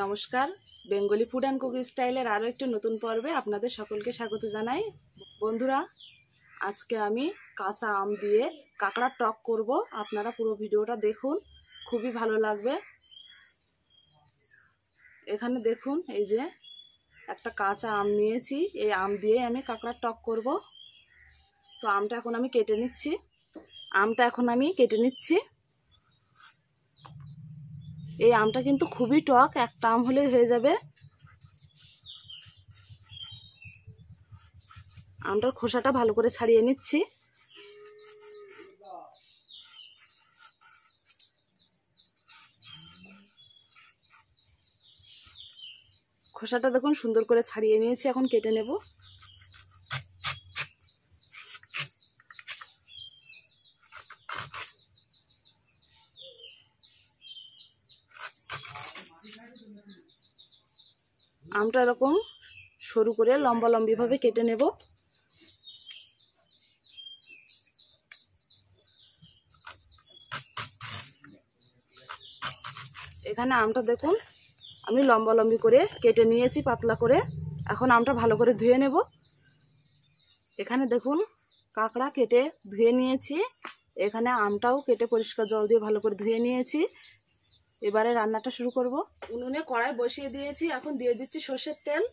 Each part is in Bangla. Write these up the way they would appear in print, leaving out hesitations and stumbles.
নমস্কার, বেঙ্গলি ফুড অ্যান্ড কুকিং স্টাইলের আরও একটি নতুন পর্বে আপনাদের সকলকে স্বাগত জানাই। বন্ধুরা, আজকে আমি কাঁচা আম দিয়ে কাঁকড়ার টক করব। আপনারা পুরো ভিডিওটা দেখুন, খুবই ভালো লাগবে। এখানে দেখুন, এই যে একটা কাঁচা আম নিয়েছি, এই আম দিয়ে আমি কাঁকড়ার টক করব। তো আমটা এখন আমি কেটে নিচ্ছি। এই আমটা কিন্তু খুবই টক, একটা আম হলেই হয়ে যাবে। আমটার খোসাটা ভালো করে ছাড়িয়ে নিচ্ছি। খোসাটা দেখুন সুন্দর করে ছাড়িয়ে নিয়েছি, এখন কেটে নেব। আমটা এরকম সরু করে লম্বা ভাবে কেটে নেব। এখানে আমটা দেখুন আমি লম্বা করে কেটে নিয়েছি, পাতলা করে। এখন আমটা ভালো করে ধুয়ে নেব। এখানে দেখুন কাঁকড়া কেটে ধুয়ে নিয়েছি, এখানে আমটাও কেটে পরিষ্কার জল দিয়ে ভালো করে ধুয়ে নিয়েছি। এবারে রান্নাটা শুরু করব। উনুনে কড়াই বসিয়ে দিয়েছি, এখন দিয়ে দিচ্ছি সর্ষের তেল।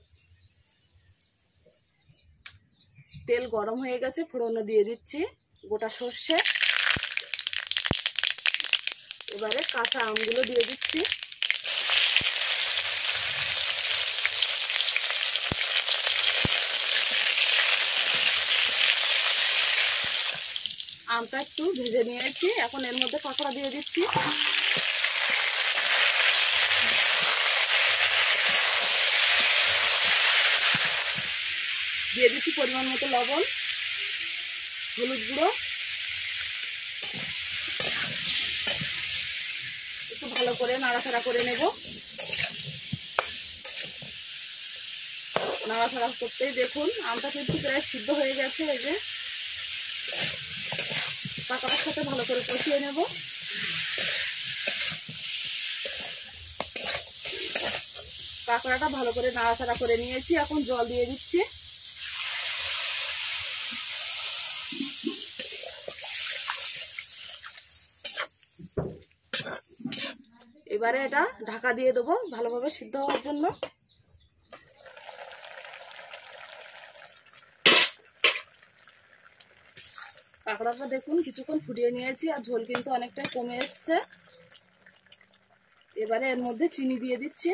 তেল গরম হয়ে গেছে, ফোড়নে দিয়ে দিচ্ছি গোটা সর্ষে। এবারে কাঁচা আমগুলো দিয়ে দিচ্ছি। আমটা একটু ভেজে নিয়েছি, এখন এর মধ্যে কাঁকড়া দিয়ে দিচ্ছি। দিয়ে দিচ্ছি পরিমাণ মতো লবণ, হলুদ গুঁড়ো। একটু ভালো করে নাড়াচাড়া করে নেব। নাড়াচাড়া করতেই দেখুন আমটা কিন্তু প্রায় সিদ্ধ হয়ে গেছে। এই যে কাঁকড়ার সাথে ভালো করে কষিয়ে নেব। কাঁকড়াটা ভালো করে নাড়াচাড়া করে নিয়েছি, এখন জল দিয়ে দিচ্ছি। এবারে এটা ঢাকা দিয়ে দেবো ভালোভাবে সিদ্ধ হওয়ার জন্য। কাঁকড়াটা দেখুন কিছুক্ষণ ফুটিয়ে নিয়েছি, আর ঝোল কিন্তু অনেকটাই কমে এসছে। এবারে এর মধ্যে চিনি দিয়ে দিচ্ছি।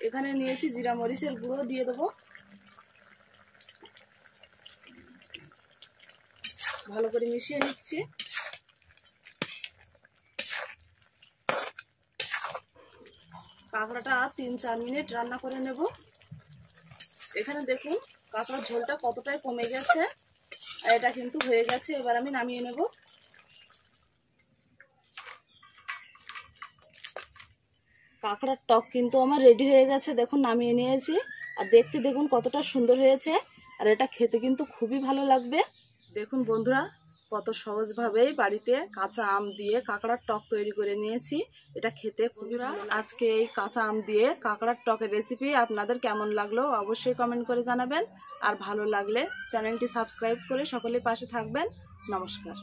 এখানে নিয়েছি জিরা মরিচের গুঁড়ো, দিয়ে দেবো। ভালো করে মিশিয়ে নিচ্ছি। কাঁকড়াটা 3-4 মিনিট রান্না করে নেব। এখানে দেখুন কাঁকড়ার ঝোলটা কতটাই কমে গেছে, আর এটা কিন্তু হয়ে গেছে। এবার আমি নামিয়ে নেব। কাঁকড়ার টক কিন্তু আমার রেডি হয়ে গেছে, দেখুন নামিয়ে নিয়েছি। আর দেখতে দেখুন কতটা সুন্দর হয়েছে, আর এটা খেতে কিন্তু খুবই ভালো লাগবে। দেখুন বন্ধুরা, কত সহজভাবেই বাড়িতে কাঁচা আম দিয়ে কাঁকড়ার টক তৈরি করে নিয়েছি। এটা খেতে খুবই ভালো। আজকে এই কাঁচা আম দিয়ে কাঁকড়ার টকের রেসিপি আপনাদের কেমন লাগলো অবশ্যই কমেন্ট করে জানাবেন। আর ভালো লাগলে চ্যানেলটি সাবস্ক্রাইব করে সকলের পাশে থাকবেন। নমস্কার।